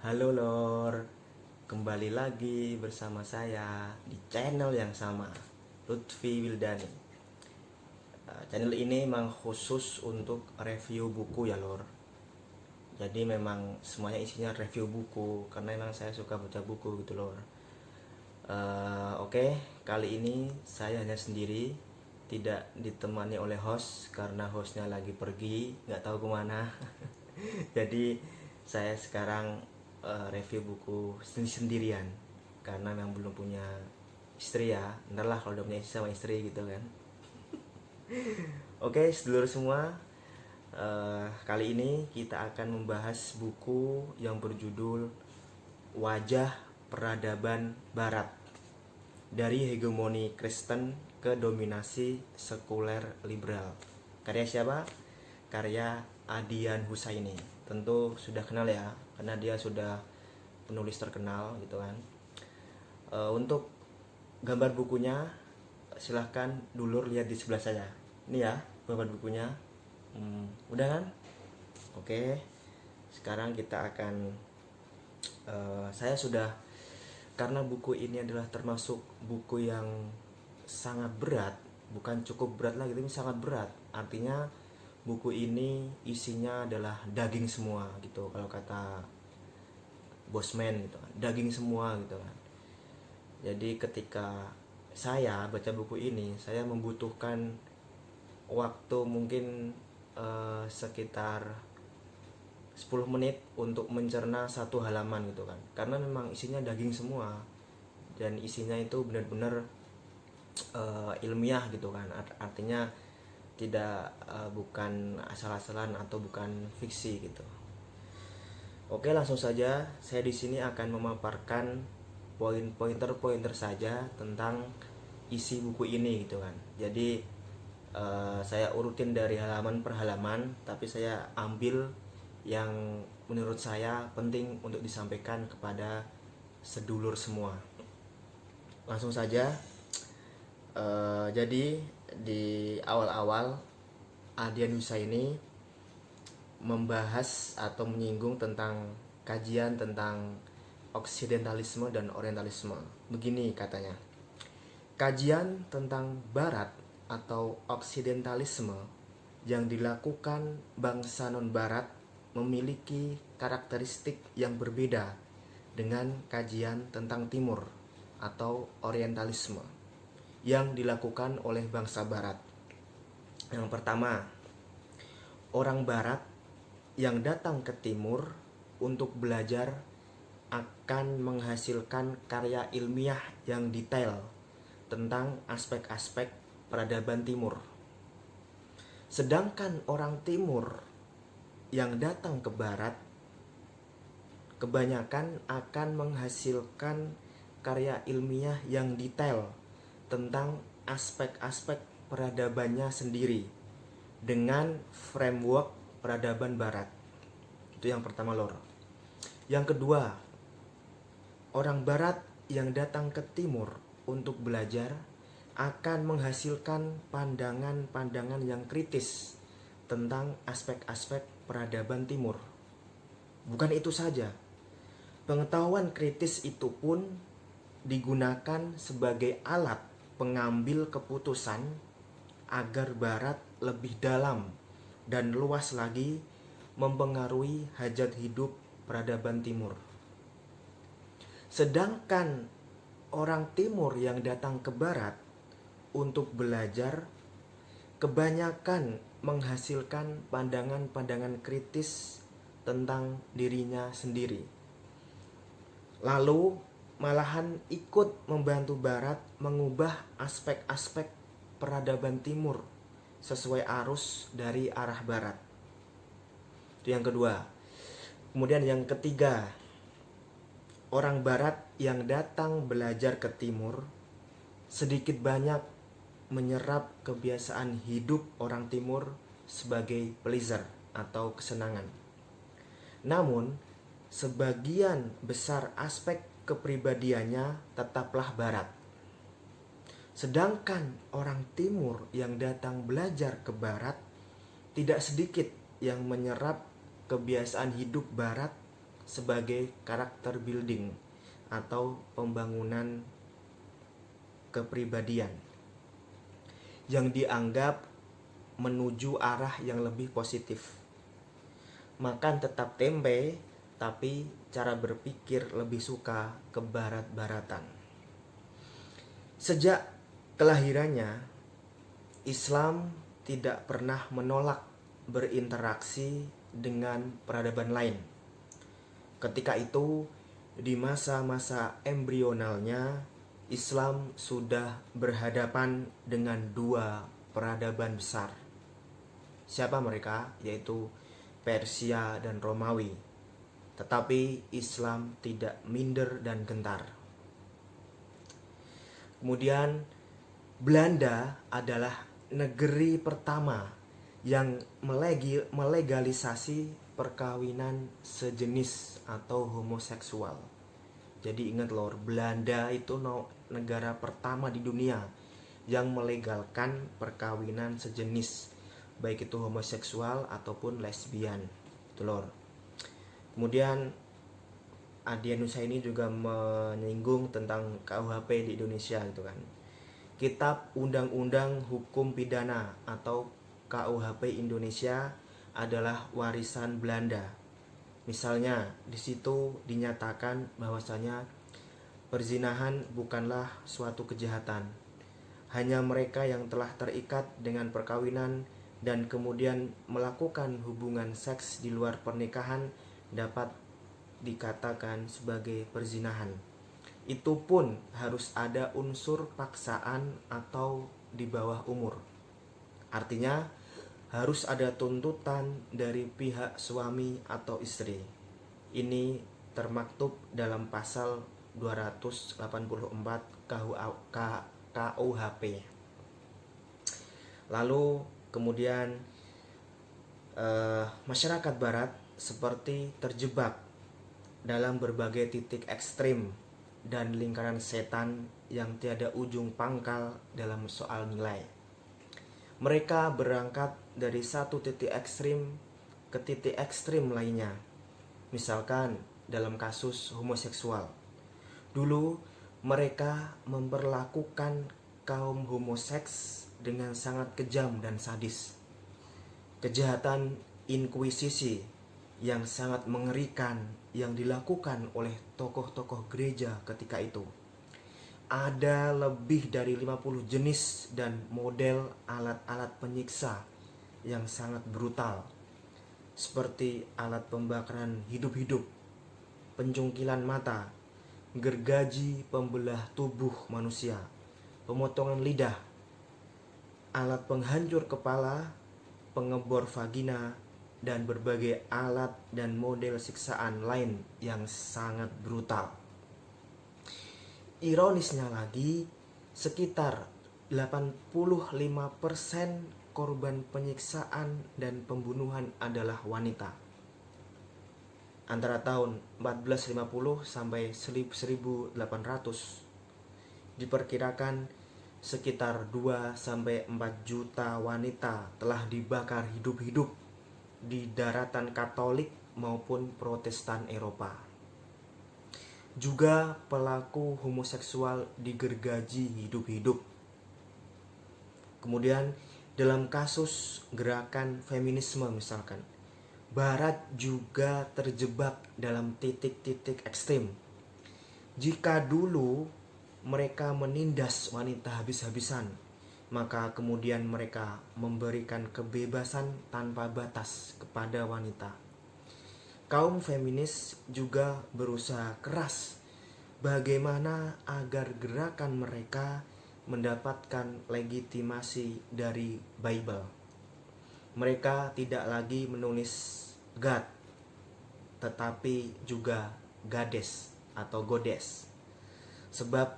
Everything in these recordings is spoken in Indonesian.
Halo Lor, kembali lagi bersama saya di channel yang sama, Lutfi Wildani. Channel ini memang khusus untuk review buku ya Lor. Jadi memang semuanya isinya review buku karena memang saya suka baca buku gitu Lor. Oke, kali ini saya hanya sendiri, tidak ditemani oleh host karena hostnya lagi pergi, nggak tahu kemana. Jadi saya sekarang review buku sendirian karena memang belum punya istri ya. Ntar lah kalau udah punya istri sama istri gitu kan. Oke, sedulur semua, kali ini kita akan membahas buku yang berjudul Wajah Peradaban Barat, dari hegemoni Kristen ke dominasi sekuler liberal. Karya siapa? Karya Adian Husaini. Tentu sudah kenal ya, karena dia sudah penulis terkenal gitu kan. Untuk gambar bukunya silahkan dulur lihat di sebelah saya. Ini ya gambar bukunya. Udah kan? Oke. Sekarang kita akan saya sudah, karena buku ini adalah termasuk buku yang sangat berat, bukan cukup berat lagi tapi sangat berat. Artinya buku ini isinya adalah daging semua gitu, kalau kata Bosman gitu kan, daging semua gitu kan. Jadi ketika saya baca buku ini, saya membutuhkan waktu mungkin sekitar 10 menit untuk mencerna satu halaman gitu kan, karena memang isinya daging semua dan isinya itu benar-benar ilmiah gitu kan. Artinya tidak bukan asal-asalan atau bukan fiksi gitu. Oke, langsung saja saya di sini akan memaparkan pointer-pointer saja tentang isi buku ini gitu kan. Jadi saya urutin dari halaman per halaman, tapi saya ambil yang menurut saya penting untuk disampaikan kepada sedulur semua. Langsung saja. Jadi di awal-awal Adian Husaini membahas atau menyinggung tentang kajian tentang oksidentalisme dan orientalisme. Begini katanya: kajian tentang barat atau oksidentalisme yang dilakukan bangsa non-barat memiliki karakteristik yang berbeda dengan kajian tentang timur atau orientalisme yang dilakukan oleh bangsa barat. Yang pertama, orang barat yang datang ke timur untuk belajar akan menghasilkan karya ilmiah yang detail tentang aspek-aspek peradaban timur. Sedangkan orang timur yang datang ke barat kebanyakan akan menghasilkan karya ilmiah yang detail tentang aspek-aspek peradabannya sendiri dengan framework peradaban barat. Itu yang pertama Lor. Yang kedua, orang barat yang datang ke timur untuk belajar akan menghasilkan pandangan-pandangan yang kritis tentang aspek-aspek peradaban timur. Bukan itu saja, pengetahuan kritis itu pun digunakan sebagai alat pengambil keputusan agar barat lebih dalam dan luas lagi mempengaruhi hajat hidup peradaban timur. Sedangkan orang timur yang datang ke barat untuk belajar kebanyakan menghasilkan pandangan-pandangan kritis tentang dirinya sendiri. Lalu malahan ikut membantu barat mengubah aspek-aspek peradaban timur sesuai arus dari arah barat. Itu yang kedua. Kemudian yang ketiga, orang barat yang datang belajar ke timur sedikit banyak menyerap kebiasaan hidup orang timur sebagai pleasure atau kesenangan. Namun sebagian besar aspek kepribadiannya tetaplah barat. Sedangkan orang timur yang datang belajar ke barat tidak sedikit yang menyerap kebiasaan hidup barat sebagai karakter building atau pembangunan kepribadian yang dianggap menuju arah yang lebih positif. Makan tetap tempe, tapi cara berpikir lebih suka ke barat-baratan. Sejak kelahirannya, Islam tidak pernah menolak berinteraksi dengan peradaban lain. Ketika itu, di masa-masa embrionalnya, Islam sudah berhadapan dengan dua peradaban besar. Siapa mereka? Yaitu Persia dan Romawi. Tetapi Islam tidak minder dan gentar. Kemudian Belanda adalah negeri pertama yang melegalisasi perkawinan sejenis atau homoseksual. Jadi ingat lor, Belanda itu negara pertama di dunia yang melegalkan perkawinan sejenis, baik itu homoseksual ataupun lesbian. Itu lor. Kemudian Adian Nusaini juga menyinggung tentang KUHP di Indonesia gitu kan. Kitab Undang-Undang Hukum Pidana atau KUHP Indonesia adalah warisan Belanda. Misalnya di situ dinyatakan bahwasanya perzinahan bukanlah suatu kejahatan. Hanya mereka yang telah terikat dengan perkawinan dan kemudian melakukan hubungan seks di luar pernikahan dapat dikatakan sebagai perzinahan. Itu pun harus ada unsur paksaan atau di bawah umur. Artinya harus ada tuntutan dari pihak suami atau istri. Ini termaktub dalam pasal 284 KUHP. Lalu kemudian masyarakat barat seperti terjebak dalam berbagai titik ekstrim dan lingkaran setan yang tiada ujung pangkal dalam soal nilai. Mereka berangkat dari satu titik ekstrim ke titik ekstrim lainnya. Misalkan dalam kasus homoseksual. Dulu mereka memperlakukan kaum homoseks dengan sangat kejam dan sadis. Kejahatan inkuisisi yang sangat mengerikan yang dilakukan oleh tokoh-tokoh gereja ketika itu. Ada lebih dari 50 jenis dan model alat-alat penyiksa yang sangat brutal, seperti alat pembakaran hidup-hidup, pencungkilan mata, gergaji pembelah tubuh manusia, pemotongan lidah, alat penghancur kepala, pengebor vagina, dan berbagai alat dan model siksaan lain yang sangat brutal. Ironisnya lagi, sekitar 85% korban penyiksaan dan pembunuhan adalah wanita. Antara tahun 1450 sampai 1800 diperkirakan sekitar 2 sampai 4 juta wanita telah dibakar hidup-hidup di daratan Katolik maupun Protestan Eropa. Juga pelaku homoseksual digergaji hidup-hidup. Kemudian dalam kasus gerakan feminisme misalkan, Barat juga terjebak dalam titik-titik ekstrim. Jika dulu mereka menindas wanita habis-habisan, maka kemudian mereka memberikan kebebasan tanpa batas kepada wanita. Kaum feminis juga berusaha keras bagaimana agar gerakan mereka mendapatkan legitimasi dari Bible. Mereka tidak lagi menulis God, tetapi juga Goddess atau Goddess. Sebab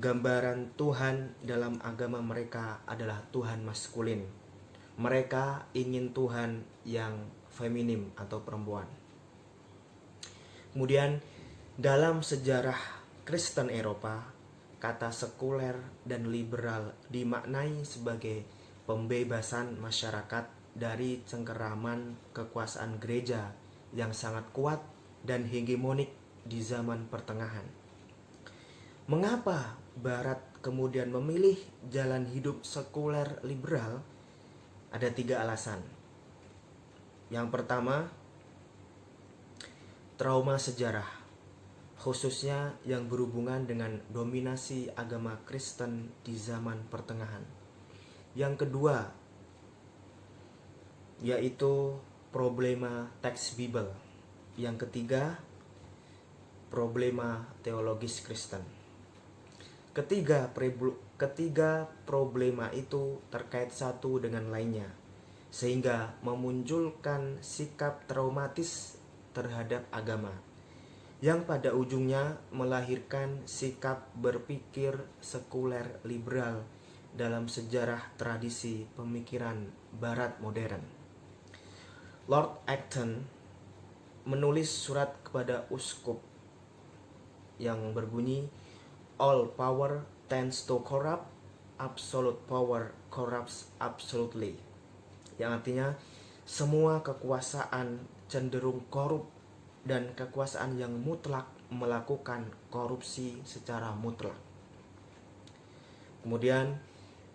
gambaran Tuhan dalam agama mereka adalah Tuhan maskulin. Mereka ingin Tuhan yang feminim atau perempuan. Kemudian dalam sejarah Kristen Eropa, kata sekuler dan liberal dimaknai sebagai pembebasan masyarakat dari cengkeraman kekuasaan gereja yang sangat kuat dan hegemonik di zaman pertengahan. Mengapa Barat kemudian memilih jalan hidup sekuler liberal? Ada 3 alasan. Yang pertama, trauma sejarah, khususnya yang berhubungan dengan dominasi agama Kristen di zaman pertengahan. Yang kedua, yaitu problema teks Bible. Yang ketiga, problema teologis Kristen. Ketiga problema itu terkait satu dengan lainnya, sehingga memunculkan sikap traumatis terhadap agama, yang pada ujungnya melahirkan sikap berpikir sekuler liberal dalam sejarah tradisi pemikiran Barat modern. Lord Acton menulis surat kepada uskup yang berbunyi, "All power tends to corrupt, absolute power corrupts absolutely." Yang artinya, semua kekuasaan cenderung korup dan kekuasaan yang mutlak melakukan korupsi secara mutlak. Kemudian,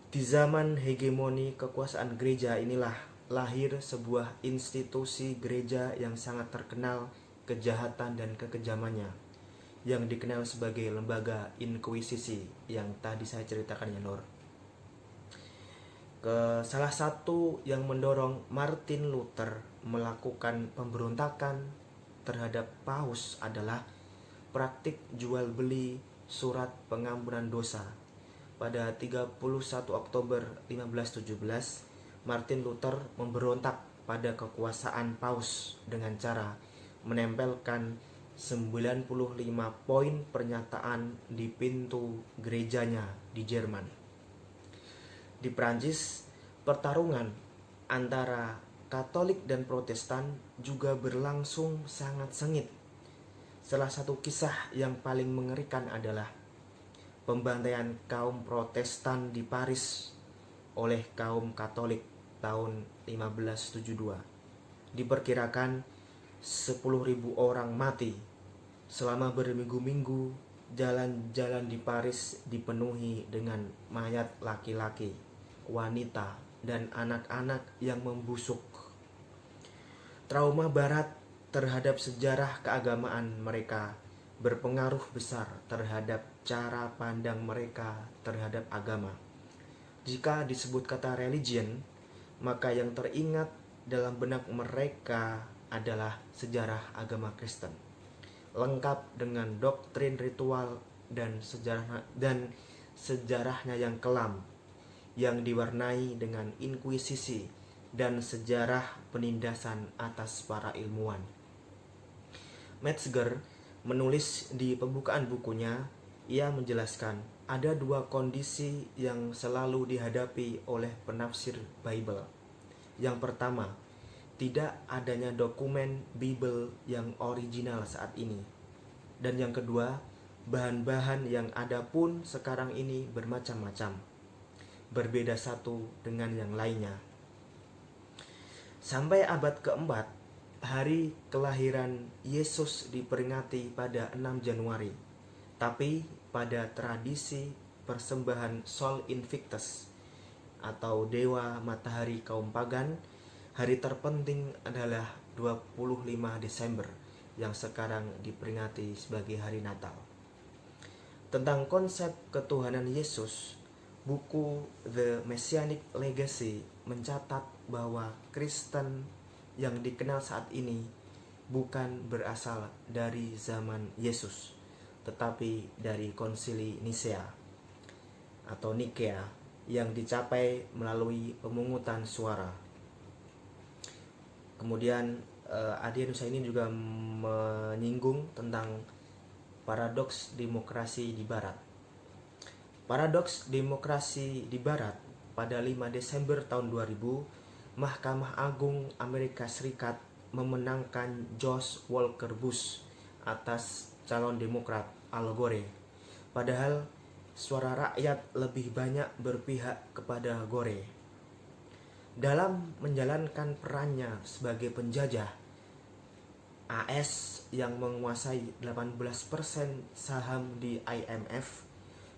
di zaman hegemoni kekuasaan gereja inilah lahir sebuah institusi gereja yang sangat terkenal kejahatan dan kekejamannya, yang dikenal sebagai lembaga inkuisisi yang tadi saya ceritakan ya Nur. Salah satu yang mendorong Martin Luther melakukan pemberontakan terhadap Paus adalah praktik jual beli surat pengampunan dosa. Pada 31 Oktober 1517, Martin Luther memberontak pada kekuasaan Paus dengan cara menempelkan 95 poin pernyataan di pintu gerejanya di Jerman. Di Prancis, pertarungan antara Katolik dan Protestan juga berlangsung sangat sengit. Salah satu kisah yang paling mengerikan adalah pembantaian kaum Protestan di Paris oleh kaum Katolik tahun 1572. Diperkirakan 10.000 orang mati. Selama berminggu-minggu, jalan-jalan di Paris dipenuhi dengan mayat laki-laki, wanita, dan anak-anak yang membusuk. Trauma Barat terhadap sejarah keagamaan mereka berpengaruh besar terhadap cara pandang mereka terhadap agama. Jika disebut kata religion, maka yang teringat dalam benak mereka adalah sejarah agama Kristen, lengkap dengan doktrin ritual dan sejarahnya yang kelam, yang diwarnai dengan inkuisisi dan sejarah penindasan atas para ilmuwan. Metzger menulis di pembukaan bukunya, ia menjelaskan ada 2 kondisi yang selalu dihadapi oleh penafsir Bible. Yang pertama, tidak adanya dokumen Bible yang original saat ini. Dan yang kedua, bahan-bahan yang ada pun sekarang ini bermacam-macam, berbeda satu dengan yang lainnya. Sampai abad keempat, hari kelahiran Yesus diperingati pada 6 Januari. Tapi pada tradisi persembahan Sol Invictus atau dewa matahari kaum pagan, hari terpenting adalah 25 Desember yang sekarang diperingati sebagai hari Natal. Tentang konsep ketuhanan Yesus, buku The Messianic Legacy mencatat bahwa Kristen yang dikenal saat ini bukan berasal dari zaman Yesus, tetapi dari konsili Nisea atau Nikea yang dicapai melalui pemungutan suara. Kemudian Adi Nusa ini juga menyinggung tentang paradoks demokrasi di Barat. Paradoks demokrasi di Barat, pada 5 Desember tahun 2000, Mahkamah Agung Amerika Serikat memenangkan George Walker Bush atas calon Demokrat Al Gore. Padahal suara rakyat lebih banyak berpihak kepada Gore. Dalam menjalankan perannya sebagai penjajah, AS yang menguasai 18% saham di IMF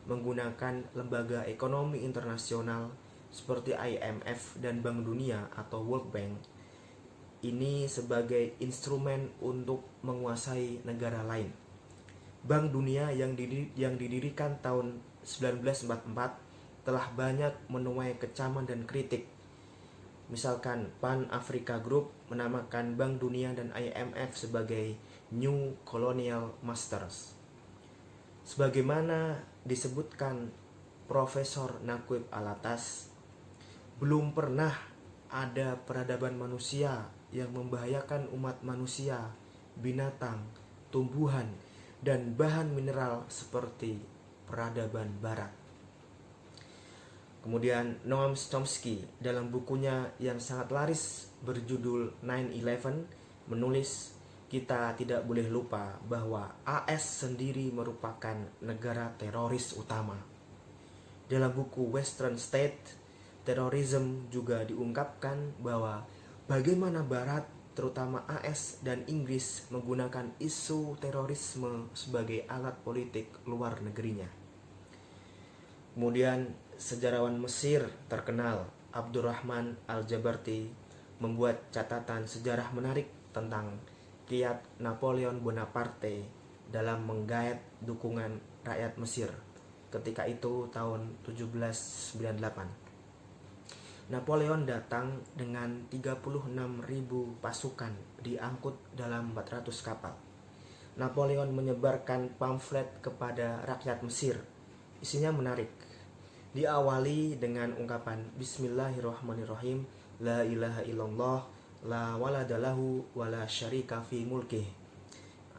menggunakan lembaga ekonomi internasional seperti IMF dan Bank Dunia atau World Bank ini sebagai instrumen untuk menguasai negara lain. Bank Dunia yang didirikan tahun 1944 telah banyak menuai kecaman dan kritik. Misalkan Pan Africa Group menamakan Bank Dunia dan IMF sebagai New Colonial Masters. Sebagaimana disebutkan Profesor Naquib Alatas, belum pernah ada peradaban manusia yang membahayakan umat manusia, binatang, tumbuhan, dan bahan mineral seperti peradaban barat. Kemudian Noam Chomsky dalam bukunya yang sangat laris berjudul 9/11 menulis, kita tidak boleh lupa bahwa AS sendiri merupakan negara teroris utama. Dalam buku Western State Terrorism juga diungkapkan bahwa bagaimana Barat, terutama AS dan Inggris, menggunakan isu terorisme sebagai alat politik luar negerinya. Kemudian sejarawan Mesir terkenal Abdurrahman Al-Jabarti membuat catatan sejarah menarik tentang kiat Napoleon Bonaparte dalam menggait dukungan rakyat Mesir ketika itu tahun 1798. Napoleon datang dengan 36.000 pasukan diangkut dalam 400 kapal. Napoleon menyebarkan pamflet kepada rakyat Mesir. Isinya menarik. Diawali dengan ungkapan Bismillahirrahmanirrahim, La ilaha illallah, la waladalahu wala syarika fi mulkih,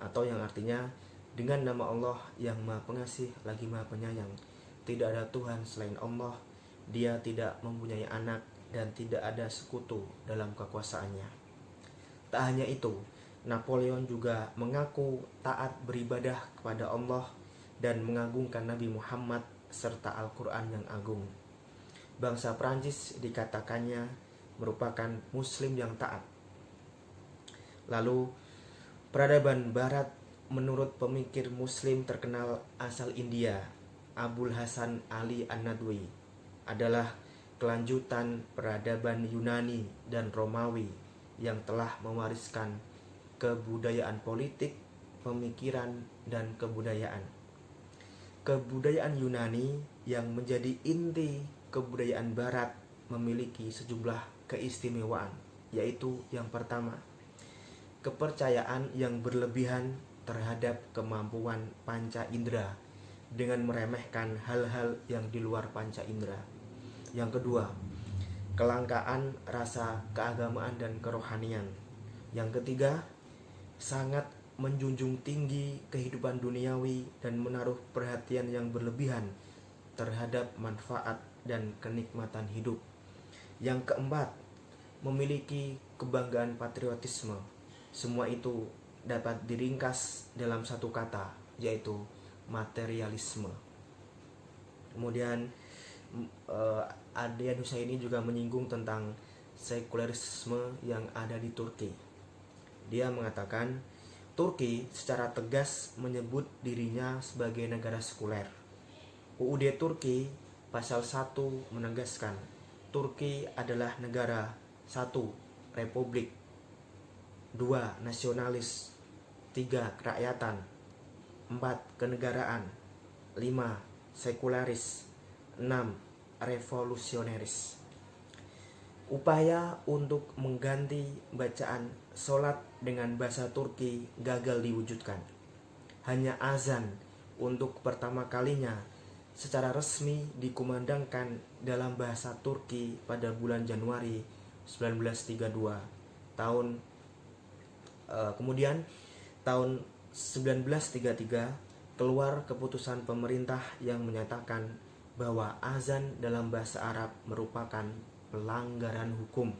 atau yang artinya, dengan nama Allah yang maha pengasih lagi maha penyayang, tidak ada Tuhan selain Allah, dia tidak mempunyai anak dan tidak ada sekutu dalam kekuasaannya. Tak hanya itu, Napoleon juga mengaku taat beribadah kepada Allah dan mengagungkan Nabi Muhammad serta Al-Quran yang agung. Bangsa Prancis dikatakannya merupakan muslim yang taat. Lalu peradaban barat menurut pemikir muslim terkenal asal India, Abul Hasan Ali An-Nadwi, adalah kelanjutan peradaban Yunani dan Romawi yang telah mewariskan kebudayaan politik, pemikiran, dan kebudayaan. Kebudayaan Yunani yang menjadi inti kebudayaan barat memiliki sejumlah keistimewaan, yaitu yang pertama, kepercayaan yang berlebihan terhadap kemampuan panca indera dengan meremehkan hal-hal yang di luar panca indera. Yang kedua, kelangkaan rasa keagamaan dan kerohanian. Yang ketiga, sangat menjunjung tinggi kehidupan duniawi dan menaruh perhatian yang berlebihan terhadap manfaat dan kenikmatan hidup. Yang keempat, memiliki kebanggaan patriotisme. Semua itu dapat diringkas dalam satu kata, yaitu materialisme. Kemudian Adrian Husseini juga menyinggung tentang sekulerisme yang ada di Turki. Dia mengatakan Turki secara tegas menyebut dirinya sebagai negara sekuler. UUD Turki pasal 1 menegaskan Turki adalah negara 1. Republik, 2. Nasionalis, 3. Kerakyatan, 4. Kenegaraan, 5. Sekularis, 6. Revolusioneris. Upaya untuk mengganti bacaan sholat dengan bahasa Turki gagal diwujudkan. Hanya azan untuk pertama kalinya secara resmi dikumandangkan dalam bahasa Turki pada bulan Januari 1932 kemudian tahun 1933 keluar keputusan pemerintah yang menyatakan bahwa azan dalam bahasa Arab merupakan pelanggaran hukum.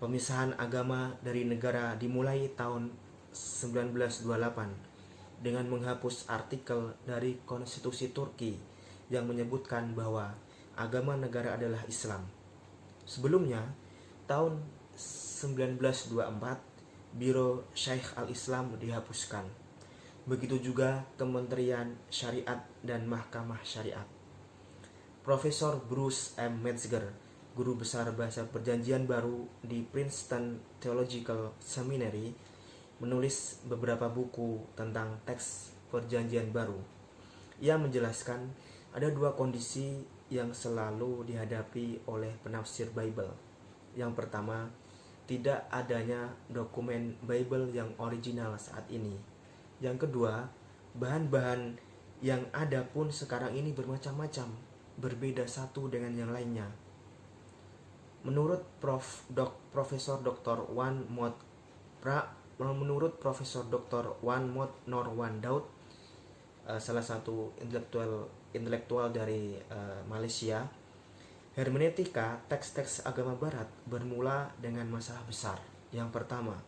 Pemisahan agama dari negara dimulai tahun 1928 dengan menghapus artikel dari konstitusi Turki yang menyebutkan bahwa agama negara adalah Islam. Sebelumnya, tahun 1924 Biro Syaikh Al-Islam dihapuskan. Begitu juga Kementerian Syariat dan Mahkamah Syariat. Profesor Bruce M. Metzger, guru besar bahasa perjanjian baru di Princeton Theological Seminary, menulis beberapa buku tentang teks perjanjian baru. Ia menjelaskan ada dua kondisi yang selalu dihadapi oleh penafsir Bible. Yang pertama, tidak adanya dokumen Bible yang original saat ini. Yang kedua, bahan-bahan yang ada pun sekarang ini bermacam-macam, berbeda satu dengan yang lainnya. Menurut Profesor Dr. Dr. Wan Mot Norwan Daud, salah satu intelektual dari Malaysia, hermeneutika teks-teks agama barat bermula dengan masalah besar. Yang pertama,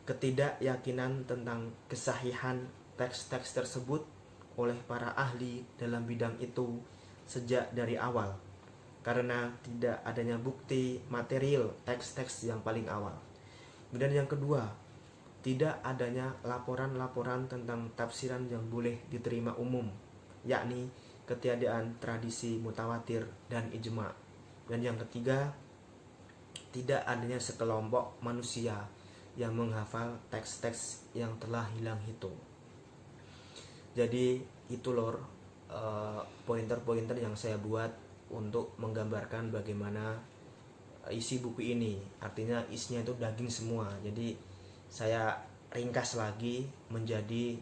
ketidakyakinan tentang kesahihan teks-teks tersebut oleh para ahli dalam bidang itu sejak dari awal, karena tidak adanya bukti material teks-teks yang paling awal. Kemudian yang kedua, tidak adanya laporan-laporan tentang tafsiran yang boleh diterima umum, yakni ketiadaan tradisi mutawatir dan ijma. Dan yang ketiga, tidak adanya sekelompok manusia yang menghafal teks-teks yang telah hilang itu. Jadi itu lor pointer-pointer yang saya buat untuk menggambarkan bagaimana isi buku ini. Artinya isinya itu daging semua. Jadi saya ringkas lagi menjadi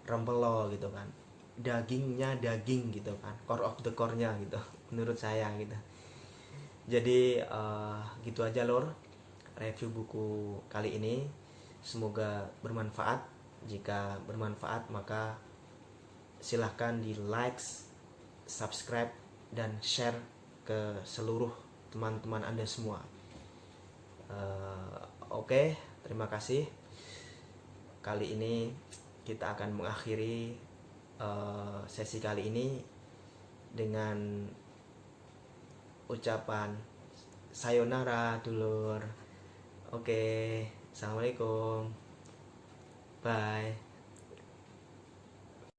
rempelo gitu kan. Dagingnya daging gitu kan. Core of the core-nya gitu menurut saya gitu. Jadi gitu aja lor review buku kali ini. Semoga bermanfaat. Jika bermanfaat maka silahkan di like, subscribe, dan share ke seluruh teman-teman Anda semua. Oke, terima kasih. Kali ini kita akan mengakhiri sesi kali ini dengan ucapan sayonara dulur. Oke, assalamualaikum, bye.